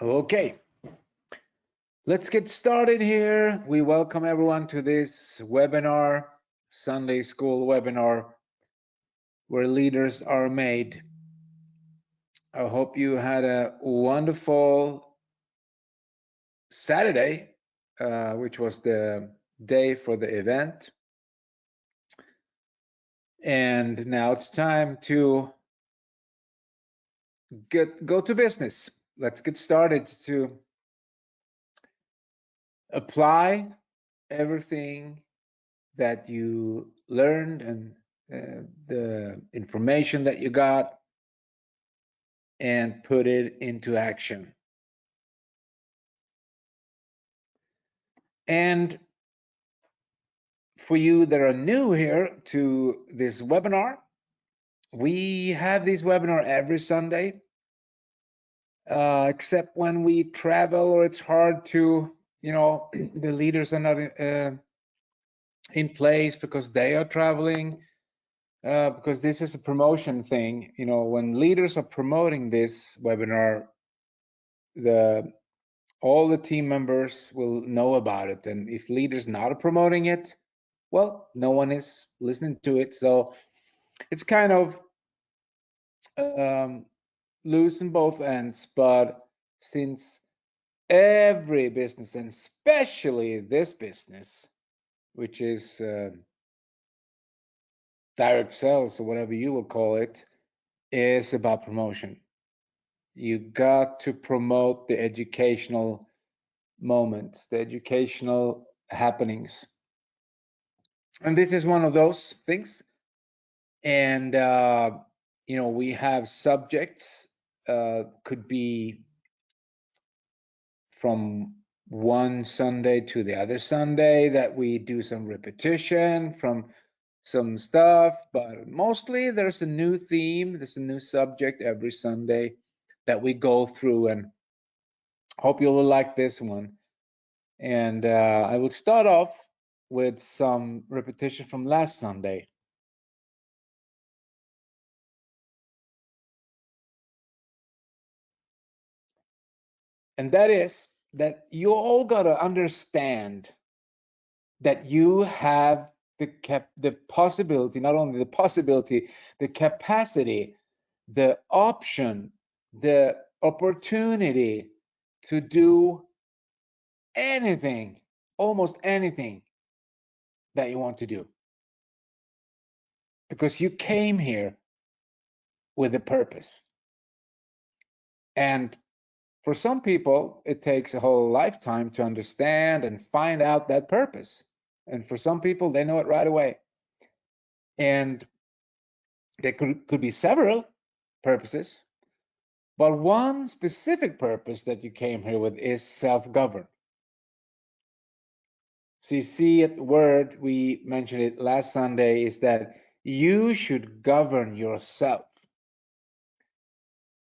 Okay, let's get started here. We welcome everyone to this webinar, Sunday School webinar, where leaders are made. I hope you had a wonderful Saturday, which was the day for the event. And now it's time to go to business. Let's get started to apply everything that you learned and the information that you got and put it into action. And for you that are new here to this webinar, we have this webinar every Sunday, except when we travel or it's hard to, the leaders are not in place because they are traveling. Because this is a promotion thing, when leaders are promoting this webinar, all the team members will know about it. And if leaders not promoting it, well, no one is listening to it. So it's kind of loose in both ends. But since every business, and especially this business, which is direct sales or whatever you will call it, is about promotion. You got to promote the educational moments, the educational happenings. And this is one of those things. And, we have subjects, could be from one Sunday to the other Sunday that we do some repetition from some stuff, but mostly there's a new theme, there's a new subject every Sunday that we go through, and hope you will like this one. And I will start off with some repetition from last Sunday. And that is that you all got to understand that you have the possibility, not only the possibility, the capacity, the option, the opportunity to do anything, almost anything that you want to do. Because you came here with a purpose. And for some people, it takes a whole lifetime to understand and find out that purpose. And for some people, they know it right away. And there could be several purposes, but one specific purpose that you came here with is self-govern. So you see at the word, we mentioned it last Sunday, is that you should govern yourself.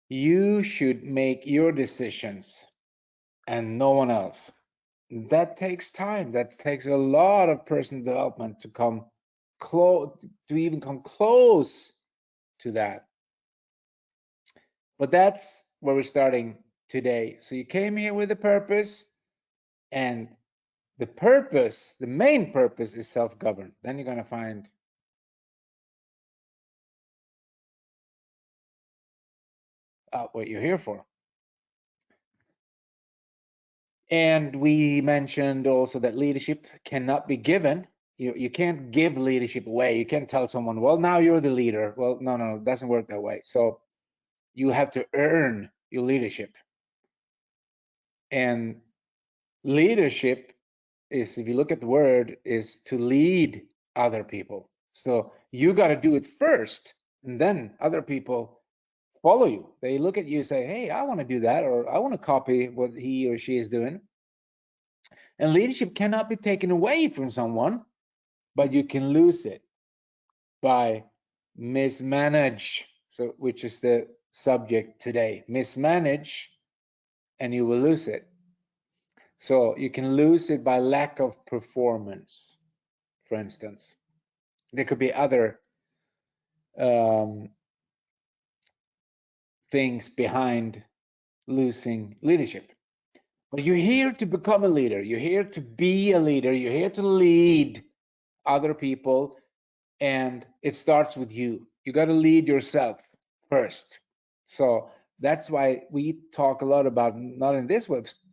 You should make your decisions and no one else. That takes time. That takes a lot of personal development to come close, to even come close to that. But that's where we're starting today. So you came here with a purpose, and the purpose, the main purpose, is self-govern. Then you're going to find out what you're here for. And we mentioned also that leadership cannot be given. You can't give leadership away. You can't tell someone, well, now you're the leader. Well, no, it doesn't work that way. So you have to earn your leadership. And leadership is, if you look at the word, is to lead other people. So you got to do it first, and then other people follow you. They look at you and say, hey, I want to do that, or I want to copy what he or she is doing. And leadership cannot be taken away from someone, but you can lose it by mismanage, so which is the subject today. Mismanage, and you will lose it. So you can lose it by lack of performance, for instance. There could be other things behind losing leadership. But you're here to become a leader. You're here to be a leader. You're here to lead other people. And it starts with you. You got to lead yourself first. So that's why we talk a lot about, not in this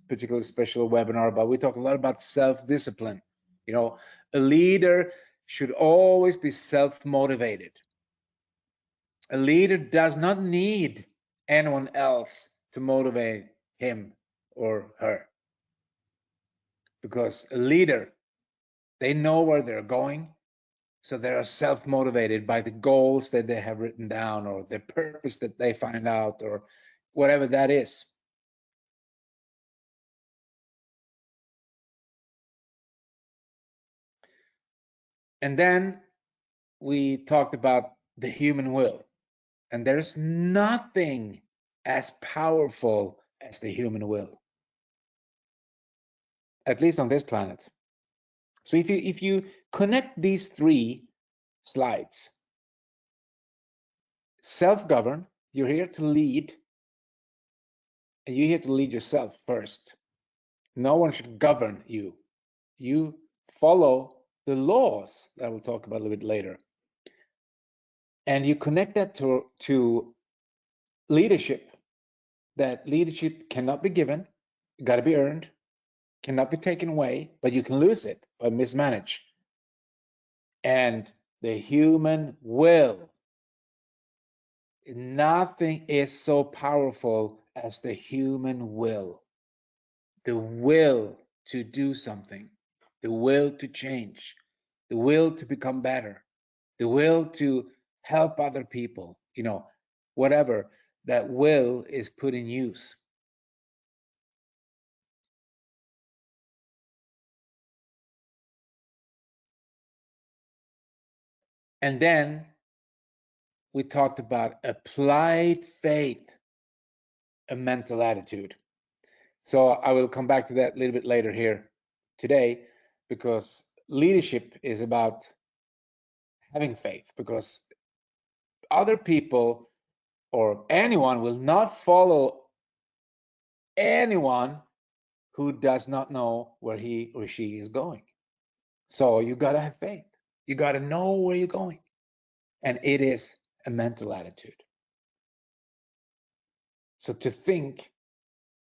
particular special webinar, but we talk a lot about self-discipline. You know, a leader should always be self-motivated. A leader does not need anyone else to motivate him or her, because a leader, they know where they're going, so they are self-motivated by the goals that they have written down, or the purpose that they find out, or whatever that is. And then we talked about the human will, and there's nothing as powerful as the human will, at least on this planet. So if you connect these three slides, self-govern, you're here to lead, and you're here to lead yourself first. No one should govern you. You follow the laws that I will talk about a little bit later. And you connect that to leadership, that leadership cannot be given, got to be earned, cannot be taken away, but you can lose it by mismanage. And the human will. Nothing is so powerful as the human will. The will to do something, the will to change, the will to become better, the will to help other people, you know, whatever, that will is put in use. And then we talked about applied faith, a mental attitude. So I will come back to that a little bit later here today, because leadership is about having faith, because other people or anyone will not follow anyone who does not know where he or she is going. So you got to have faith. You got to know where you're going. And it is a mental attitude. So to think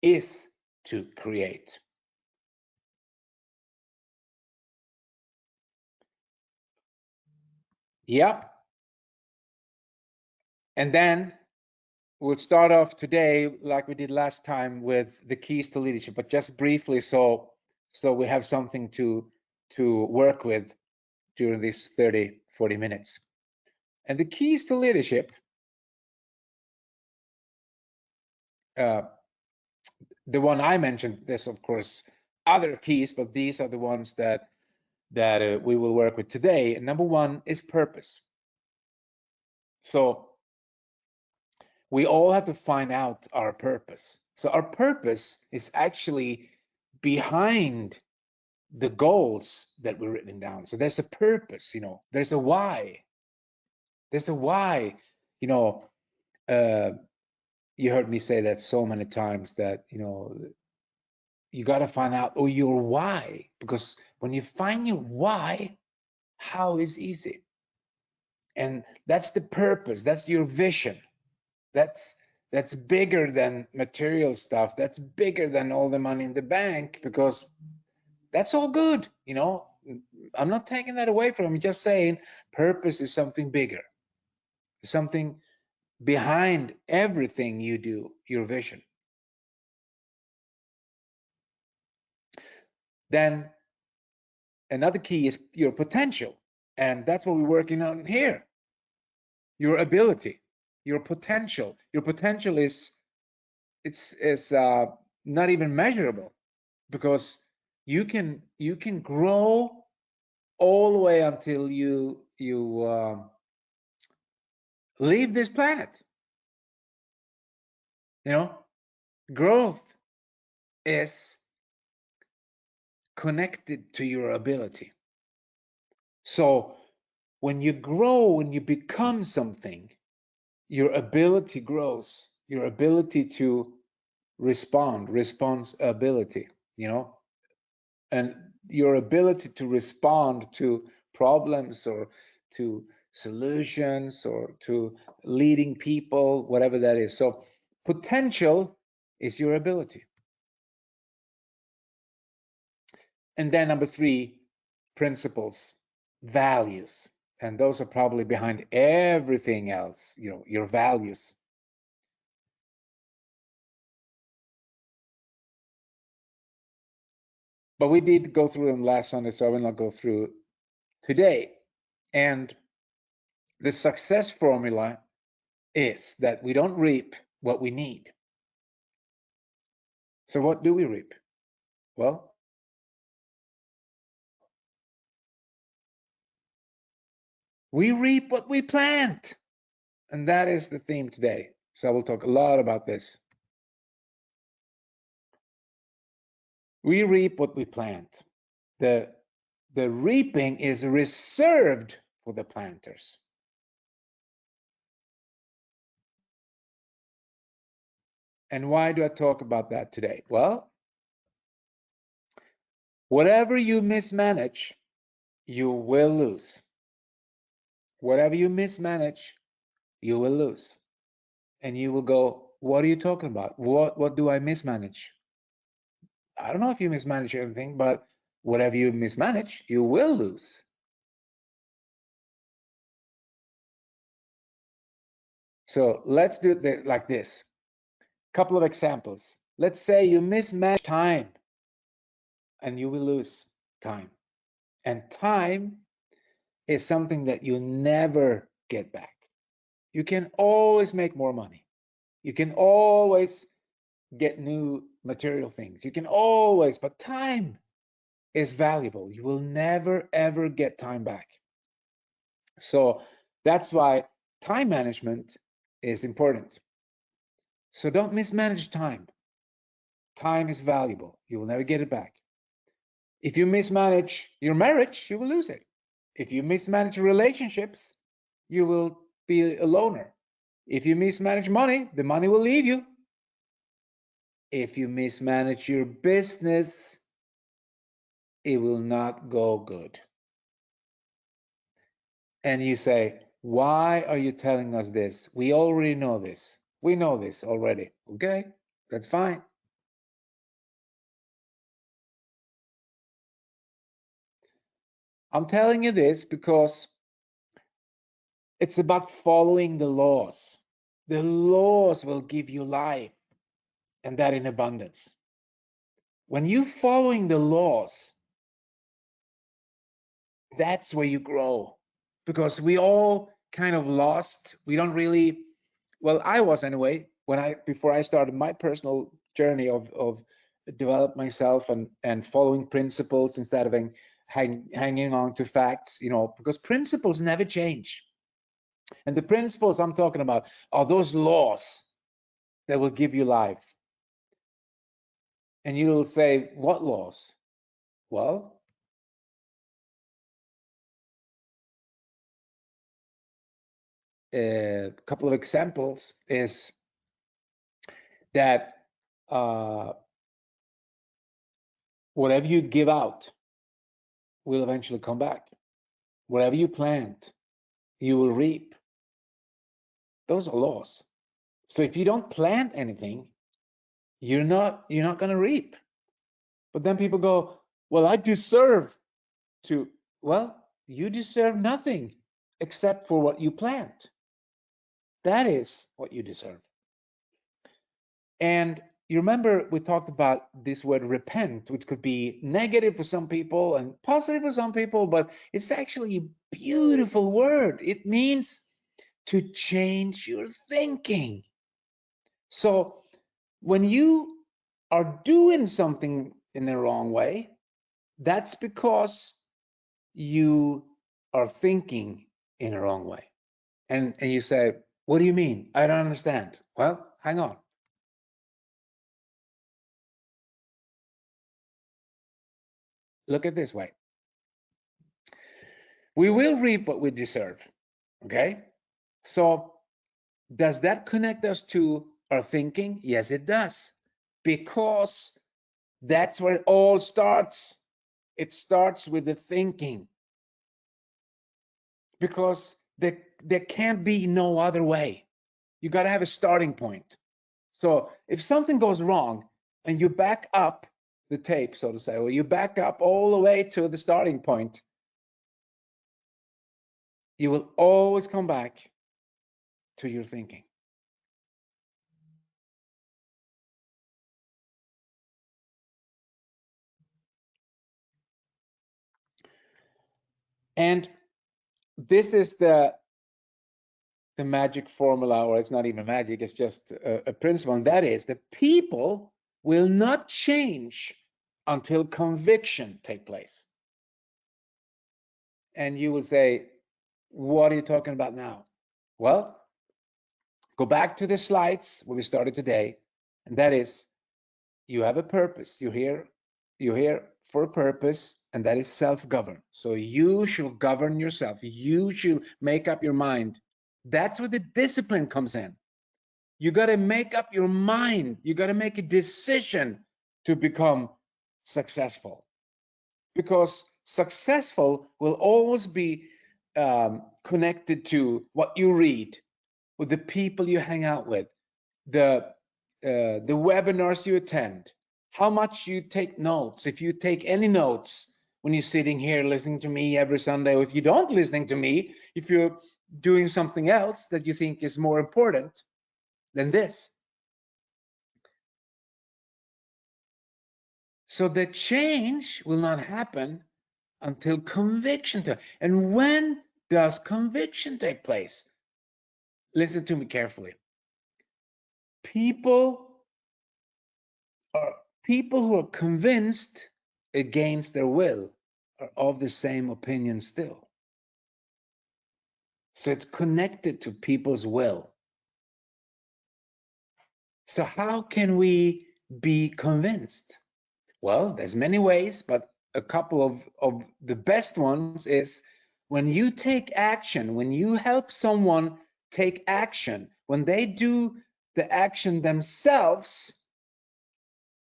is to create. Yep. And then we'll start off today, like we did last time, with the keys to leadership, but just briefly, so we have something to work with during these 30-40 minutes. And the keys to leadership, the one I mentioned, there's of course other keys, but these are the ones that we will work with today. And number one is purpose. So we all have to find out our purpose. So our purpose is actually behind the goals that we're written down. So there's a purpose, you know, there's a why. There's a why, you know, you heard me say that so many times, that, you know, you got to find out your why, because when you find your why, how is easy. And that's the purpose, that's your vision. That's bigger than material stuff. That's bigger than all the money in the bank, because that's all good, you know. I'm not taking that away from you. I'm just saying purpose is something bigger, something behind everything you do, your vision. Then another key is your potential, and that's what we're working on here. Your ability, your potential. Your potential is not even measurable, because you can grow all the way until you leave this planet. You know, growth is connected to your ability. So when you grow, when you become something, your ability grows. Your ability to responsibility, you know, and your ability to respond to problems or to solutions or to leading people, whatever that is. So potential is your ability. And then number 3, principles, values. And those are probably behind everything else, you know, your values. But we did go through them last Sunday, so I will not go through today. And the success formula is that we don't reap what we need. So what do we reap? Well, we reap what we plant. And that is the theme today. So I will talk a lot about this. We reap what we plant. The reaping is reserved for the planters. And why do I talk about that today? Well, whatever you mismanage, you will lose. Whatever you mismanage, you will lose. And you will go, what are you talking about? What do I mismanage? I don't know if you mismanage everything, but whatever you mismanage, you will lose. So let's do it like this. Couple of examples. Let's say you mismanage time and you will lose time. And time is something that you never get back. You can always make more money. You can always get new material things. You can always, but time is valuable. You will never ever get time back. So that's why time management is important. So don't mismanage time. Time is valuable. You will never get it back. If you mismanage your marriage, you will lose it. If you mismanage relationships, you will be a loner. If you mismanage money, the money will leave you. If you mismanage your business, it will not go good. And you say, why are you telling us this? We already know this. We know this already. Okay, that's fine. I'm telling you this because it's about following the laws. The laws will give you life, and that in abundance. When you're following the laws, that's where you grow. Because we all kind of lost. We don't really, well, I was anyway, before I started my personal journey of develop myself and following principles instead of hanging on to facts, you know, because principles never change. And the principles I'm talking about are those laws that will give you life. And you'll say, what laws? Well, a couple of examples is that whatever you give out will eventually come back. Whatever you plant, you will reap. Those are laws. So if you don't plant anything, you're not going to reap. But then people go, well, I deserve to. Well, you deserve nothing except for what you plant. That is what you deserve. And you remember we talked about this word repent, which could be negative for some people and positive for some people, but it's actually a beautiful word. It means to change your thinking. So when you are doing something in the wrong way, that's because you are thinking in a wrong way. And you say, what do you mean? I don't understand. Well, hang on. Look at this way. We will reap what we deserve. Okay? So does that connect us to our thinking? Yes, it does. because that's where it all starts. It starts with the thinking, because there can't be no other way. You got to have a starting point. So if something goes wrong and you back up the tape, so to say, or you back up all the way to the starting point, you will always come back to your thinking. And this is the magic formula, or it's not even magic, it's just a principle, and that is that people will not change until conviction take place. And you will say, what are you talking about now? Well, go back to the slides where we started today, and that is, you have a purpose. You're here for a purpose, and that is self-govern. So you should govern yourself. You should make up your mind. That's where the discipline comes in. You got to make up your mind. You got to make a decision to become successful, because successful will always be connected to what you read, with the people you hang out with, the webinars you attend, how much you take notes, if you take any notes when you're sitting here listening to me every Sunday, or if you don't listening to me, if you're doing something else that you think is more important than this. So the change will not happen until conviction takes. And when does conviction take place? Listen to me carefully. People who are convinced against their will are of the same opinion still. So it's connected to people's will. So how can we be convinced? Well, there's many ways, but a couple of the best ones is when you take action, when you help someone take action, when they do the action themselves,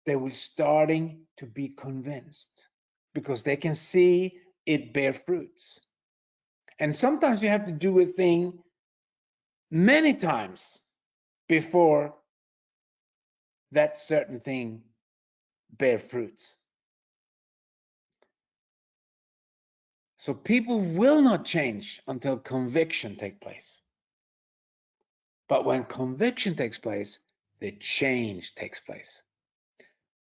they will starting to be convinced, because they can see it bear fruits. And sometimes you have to do a thing many times before that certain thing bear fruits. So people will not change until conviction takes place. But when conviction takes place, the change takes place.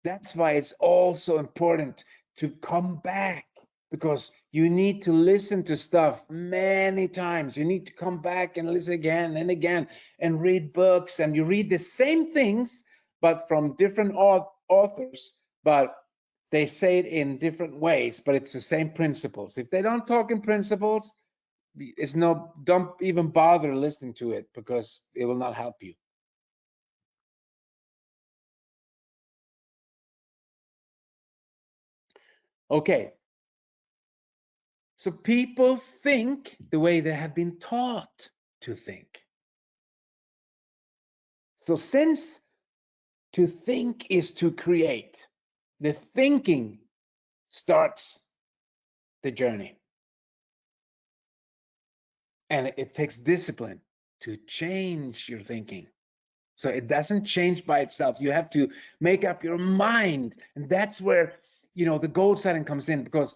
That's why it's also important to come back, because you need to listen to stuff many times. You need to come back and listen again and again, and read books, and you read the same things, but from different authors, but they say it in different ways, but it's the same principles. If they don't talk in principles, don't even bother listening to it, because it will not help you. Okay. So people think the way they have been taught to think. So since to think is to create, the thinking starts the journey. And it takes discipline to change your thinking. So it doesn't change by itself. You have to make up your mind. And that's where, the goal setting comes in, because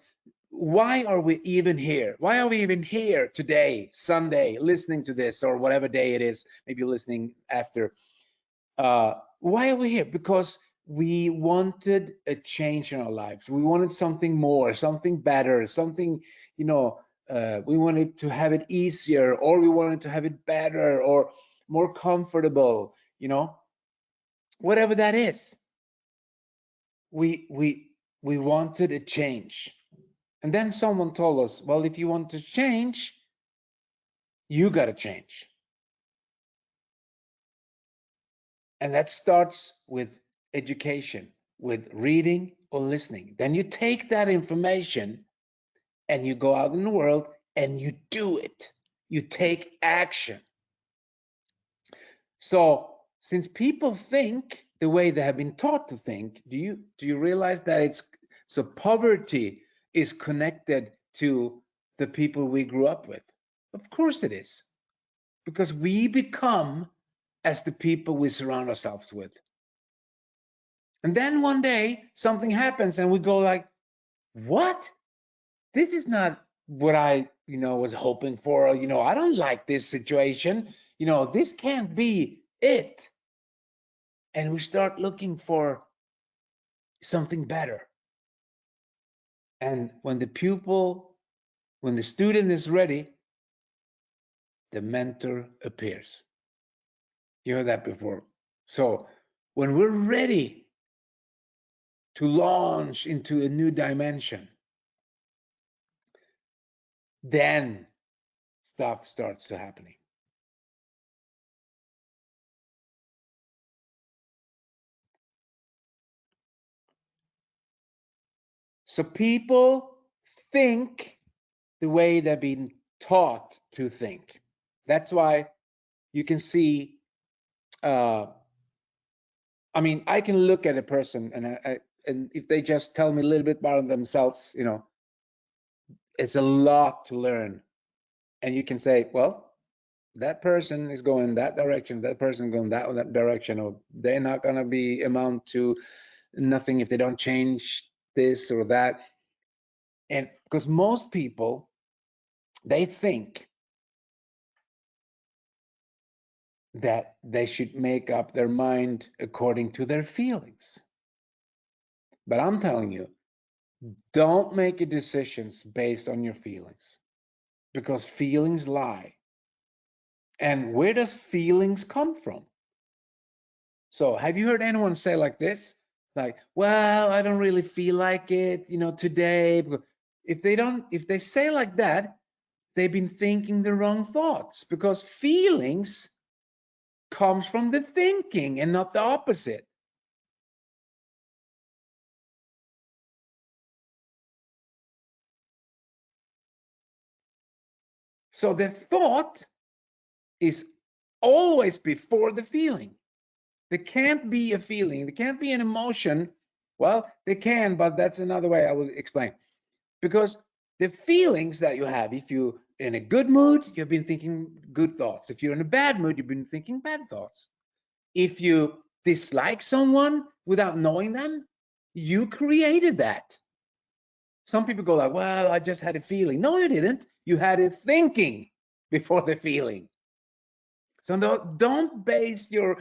why are we even here? Why are we even here today, Sunday, listening to this, or whatever day it is, maybe you're listening after. Why are we here? Because we wanted a change in our lives. We wanted something more, something better, something, we wanted to have it easier, or we wanted to have it better, or more comfortable, whatever that is. We wanted a change. And then someone told us, well, if you want to change, you got to change. And that starts with education, with reading or listening. Then you take that information and you go out in the world and you do it. You take action. So since people think the way they have been taught to think. Do you realize that it's so poverty is connected to the people we grew up with? Of course it is, because we become as the people we surround ourselves with. And then one day something happens and we go like, what? This is not what I, was hoping for. I don't like this situation. This can't be it. And we start looking for something better. And when the student is ready, the mentor appears. You heard that before. So when we're ready to launch into a new dimension, then stuff starts to happening. So people think the way they've been taught to think. That's why you can see, I can look at a person and if they just tell me a little bit about themselves, it's a lot to learn. And you can say, well, that person is going that direction, that person going that direction, or they're not going to be amount to nothing if they don't change this or that. And because most people, they think that they should make up their mind according to their feelings. But I'm telling you, don't make your decisions based on your feelings, because feelings lie. And where does feelings come from? So have you heard anyone say like this? Like, well, I don't really feel like it, today. If they say like that, they've been thinking the wrong thoughts, because feelings comes from the thinking and not the opposite. So the thought is always before the feeling. There can't be a feeling, there can't be an emotion. Well, they can, but that's another way I will explain. Because the feelings that you have, if you're in a good mood, you've been thinking good thoughts. If you're in a bad mood, you've been thinking bad thoughts. If you dislike someone without knowing them, you created that. Some people go like, well, I just had a feeling. No, you didn't. You had it thinking before the feeling. So don't base your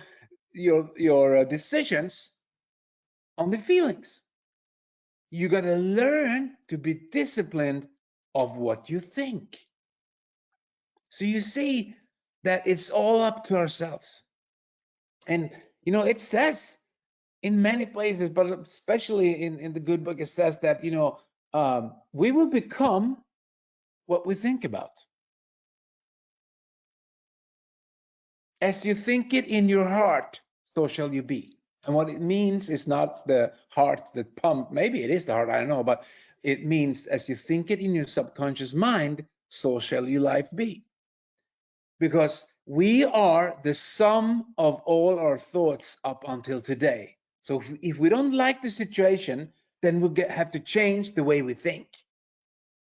decisions on the feelings. You got to learn to be disciplined of what you think. So you see that it's all up to ourselves. And it says in many places, but especially in the good book, it says that we will become what we think about. As you think it in your heart, so shall you be. And what it means is not the heart that pump. Maybe it is the heart, I don't know, but it means as you think it in your subconscious mind, so shall your life be. Because we are the sum of all our thoughts up until today. So if we don't like the situation, then we'll have to change the way we think.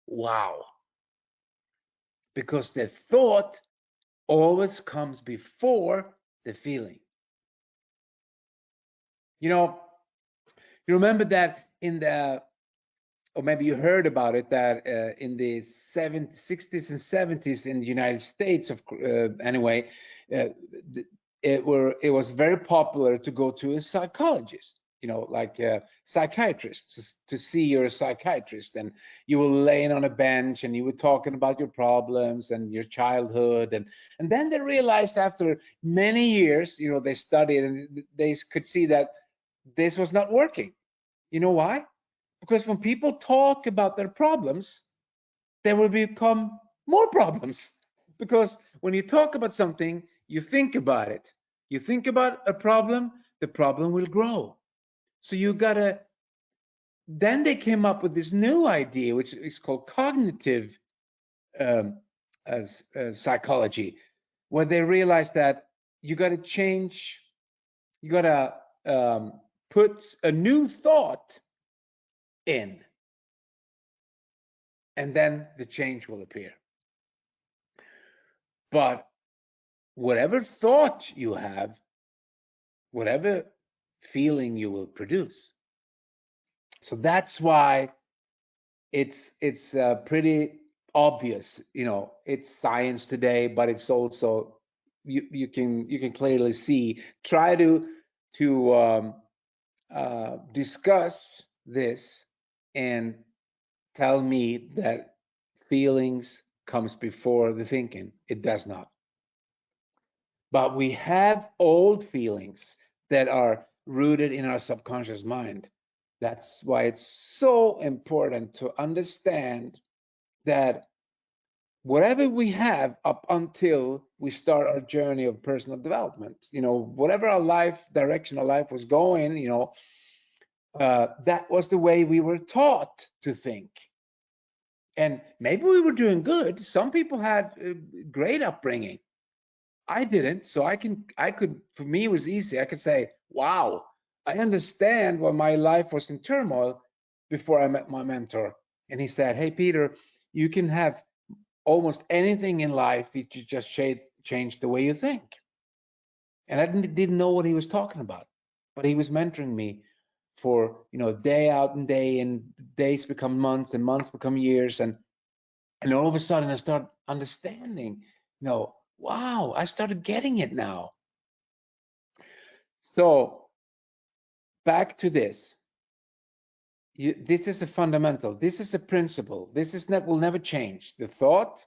Wow. Because the thought always comes before the feeling. You remember that or maybe you heard about it, that in the 60s and 70s in the United States, anyway, it was very popular to go to a psychologist, like psychiatrists, to see your psychiatrist, and you were laying on a bench and you were talking about your problems and your childhood, and then they realized after many years, they studied and they could see that this was not working. You know why? Because when people talk about their problems, there will become more problems. Because when you talk about something, you think about it. You think about a problem, the problem will grow. So you gotta, then they came up with this new idea, which is called cognitive psychology, where they realized that you gotta change, you gotta puts a new thought in, and then the change will appear. But whatever thought you have, whatever feeling you will produce. So that's why it's pretty obvious. You know, it's science today, but it's also you can clearly see. Try to discuss this and tell me that feelings comes before the thinking. It does not. But we have old feelings that are rooted in our subconscious mind. That's why it's so important to understand that whatever we have up until we start our journey of personal development, you know, whatever our life direction, our life was going, you know, that was the way we were taught to think. And maybe we were doing good. Some people had great upbringing. I didn't, so I could, for me, it was easy. I could say, wow, I understand why my life was in turmoil before I met my mentor. And he said, hey, Peter, you can have almost anything in life if you just change the way you think. And I didn't know what he was talking about, but he was mentoring me for, you know, day out and day in, days become months and months become years. And all of a sudden I start understanding, you know, wow, I started getting it now. So back to this. This is a fundamental. This is a principle. This is will never change. The thought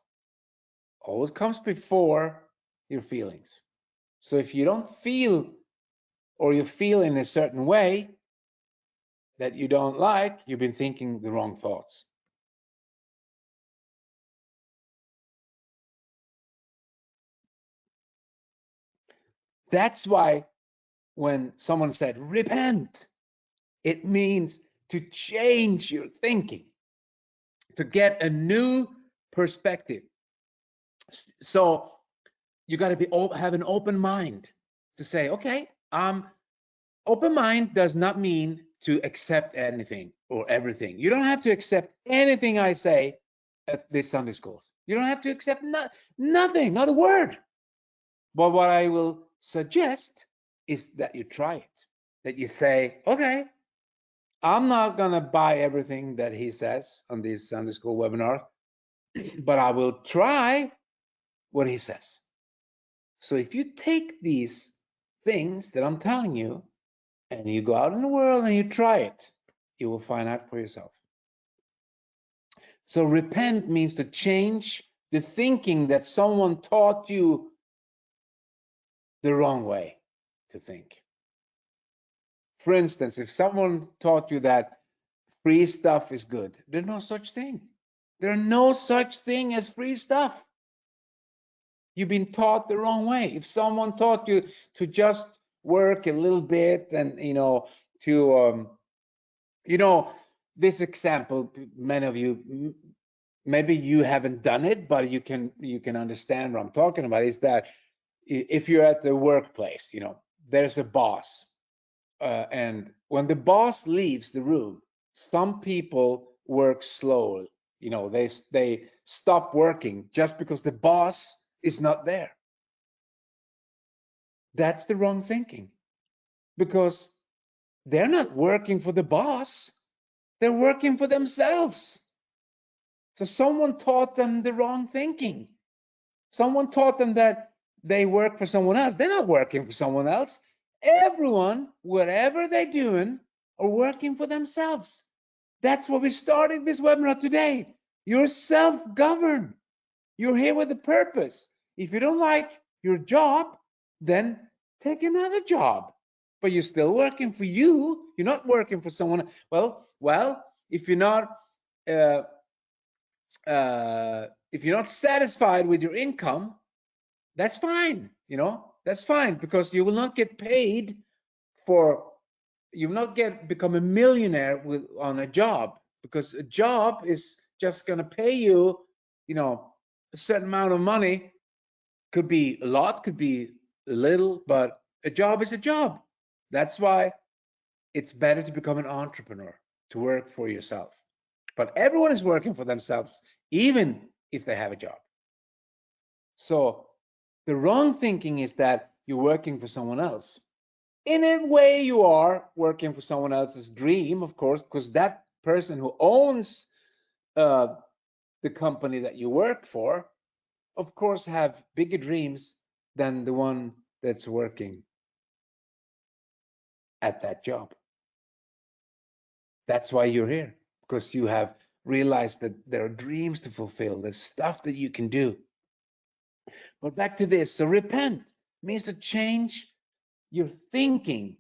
always comes before your feelings. So if you don't feel, or you feel in a certain way that you don't like, you've been thinking the wrong thoughts. That's why when someone said repent, it means to change your thinking, to get a new perspective. So you got to have an open mind to say, okay, open mind does not mean to accept anything or everything. You don't have to accept anything I say at this Sunday schools. You don't have to accept nothing, not a word. But what I will suggest is that you try it, that you say, okay, I'm not going to buy everything that he says on this Sunday school webinar, but I will try what he says. So if you take these things that I'm telling you and you go out in the world and you try it, you will find out for yourself. So repent means to change the thinking that someone taught you the wrong way to think. For instance, if someone taught you that free stuff is good, there's no such thing. There's no such thing as free stuff. You've been taught the wrong way. If someone taught you to just work a little bit and, you know, to, you know, this example, many of you, maybe you haven't done it, but you can understand what I'm talking about, is that if you're at the workplace, you know, there's a boss. And when the boss leaves the room, some people work slowly. You know, they stop working just because the boss is not there. That's the wrong thinking, because they're not working for the boss. They're working for themselves. So someone taught them the wrong thinking. Someone taught them that they work for someone else. They're not working for someone else. Everyone, whatever they're doing, are working for themselves. That's what we started this webinar today. You're self-governed. You're here with a purpose. If you don't like your job, then take another job. But you're still working for you. You're not working for someone. Well, if you're not satisfied with your income, that's fine. You know, that's fine, because you will not get paid for, you will not become a millionaire on a job, because a job is just going to pay you, you know, a certain amount of money. Could be a lot, could be a little, but a job is a job. That's why it's better to become an entrepreneur, to work for yourself. But everyone is working for themselves, even if they have a job. So the wrong thinking is that you're working for someone else. In a way, you are working for someone else's dream, of course, because that person who owns uh, the company that you work for, of course, have bigger dreams than the one that's working at that job. That's why you're here, because you have realized that there are dreams to fulfill, there's stuff that you can do. But back to this, so repent means to change your thinking,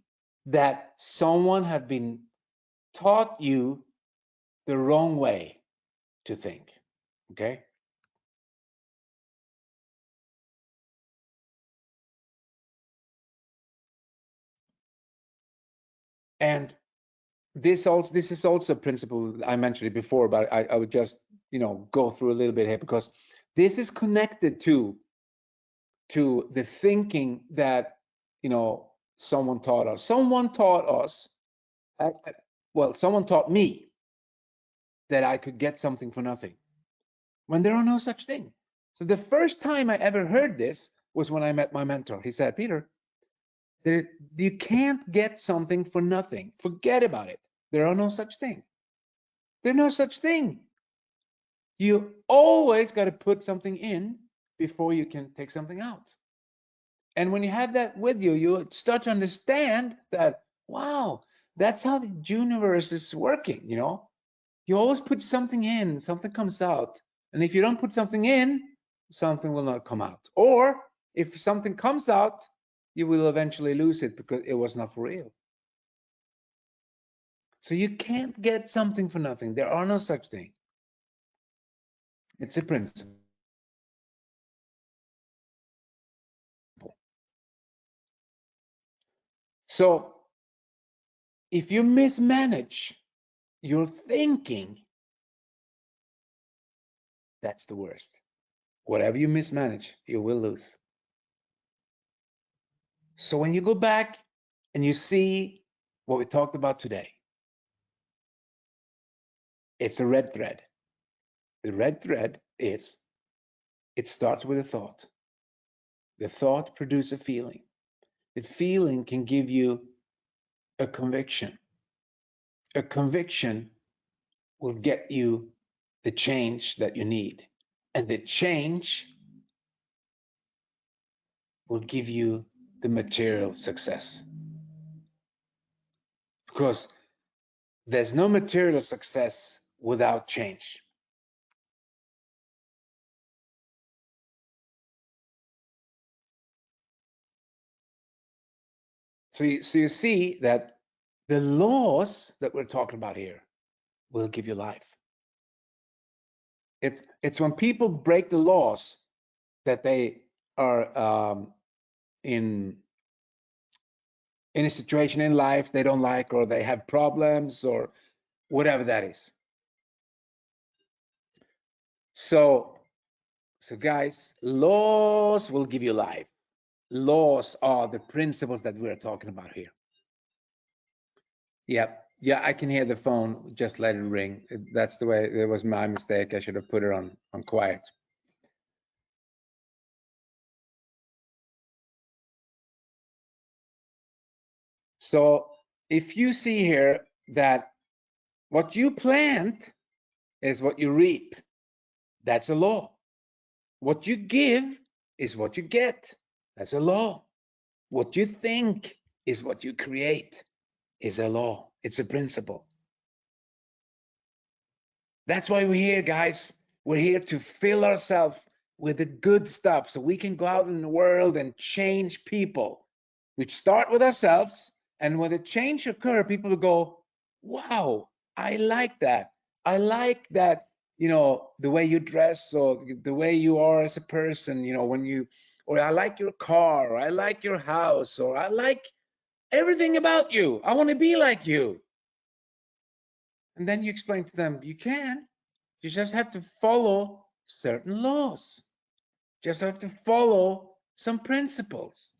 that someone had been taught you the wrong way to think. Okay. And this is also a principle. I mentioned it before, but I would just go through a little bit here, because this is connected to the thinking that someone taught us. Someone taught us, well, someone taught me that I could get something for nothing, when there are no such thing. So the first time I ever heard this was when I met my mentor. He said, Peter, you can't get something for nothing. Forget about it. There are no such thing. There's no such thing. You always got to put something in before you can take something out. And when you have that with you, you start to understand that, wow, that's how the universe is working. You always put something in, something comes out. And if you don't put something in, something will not come out. Or if something comes out, you will eventually lose it because it was not for real. So you can't get something for nothing. There are no such thing. It's a principle. So if you mismanage your thinking, that's the worst. Whatever you mismanage, you will lose. So when you go back and you see what we talked about today, it's a red thread. The red thread is, it starts with a thought. The thought produces a feeling. The feeling can give you a conviction. A conviction will get you the change that you need. And the change will give you the material success. Because there's no material success without change. So you see that the laws that we're talking about here will give you life. It's when people break the laws that they are in a situation in life they don't like, or they have problems, or whatever that is. So guys, laws will give you life. Laws are the principles that we're talking about here. Yeah, I can hear the phone. Just let it ring. That's the way. It was my mistake. I should have put it on quiet. So if you see here that what you plant is what you reap, that's a law. What you give is what you get. That's a law. What you think is what you create, is a law. It's a principle. That's why we're here, guys. We're here to fill ourselves with the good stuff so we can go out in the world and change people. We start with ourselves, and when the change occurs, people will go, wow, I like that. I like that, the way you dress, or the way you are as a person, or I like your car, or I like your house, or I like everything about you. I want to be like you. And then you explain to them, you can. You just have to follow certain laws. Just have to follow some principles.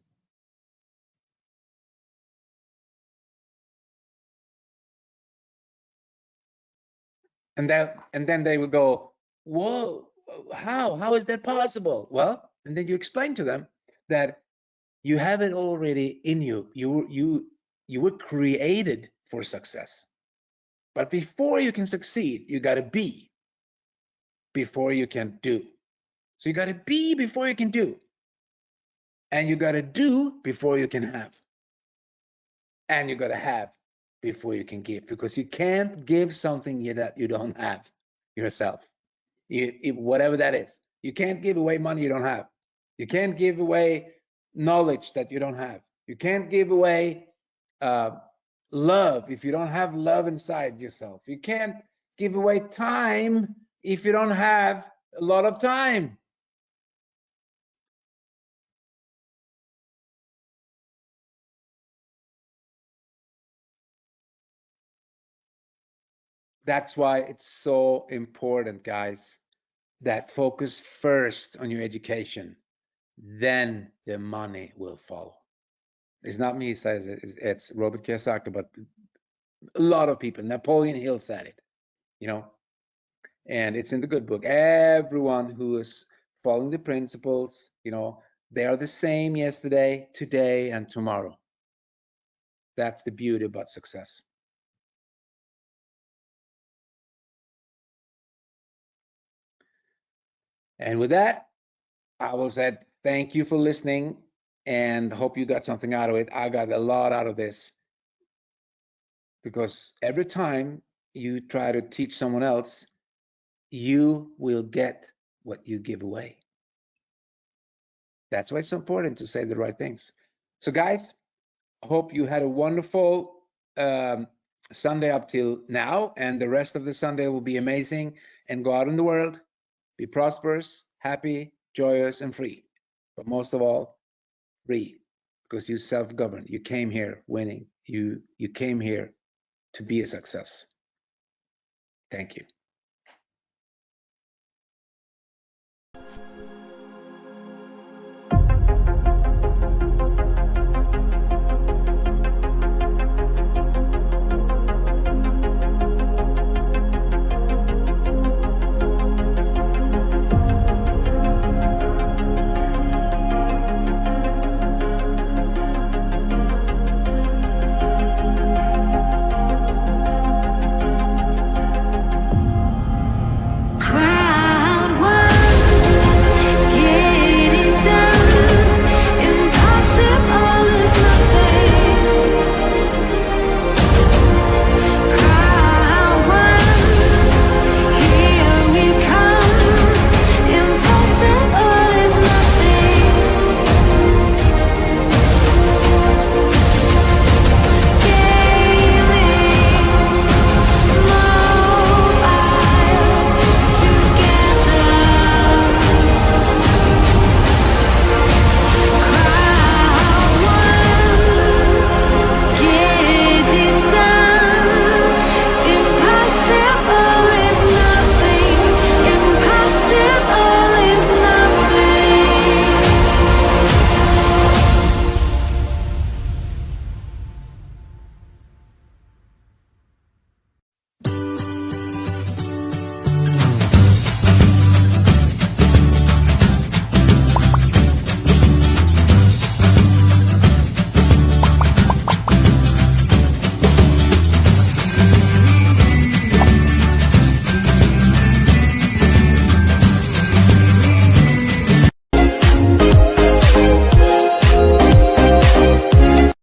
And then they will go, whoa, how is that possible? Well, and then you explain to them that you have it already in you. You were created for success. But before you can succeed, you got to be before you can do. So you got to be before you can do. And you got to do before you can have. And you got to have before you can give, because you can't give something that you don't have yourself. Whatever that is, you can't give away money you don't have. You can't give away knowledge that you don't have. You can't give away uh, love if you don't have love inside yourself. You can't give away time if you don't have a lot of time. That's why it's so important, guys, that focus first on your education, then the money will follow. It's not me who says it, it's Robert Kiyosaki, but a lot of people. Napoleon Hill said it, you know, and it's in the good book. Everyone who is following the principles, you know, they are the same yesterday, today, and tomorrow. That's the beauty about success. And with that, I will say thank you for listening and hope you got something out of it. I got a lot out of this, because every time you try to teach someone else, you will get what you give away. That's why it's so important to say the right things. So, guys, hope you had a wonderful Sunday up till now, and the rest of the Sunday will be amazing. And go out in the world, be prosperous, happy, joyous, and free. But most of all, free, because you self-govern. You came here winning. You came here to be a success. Thank you.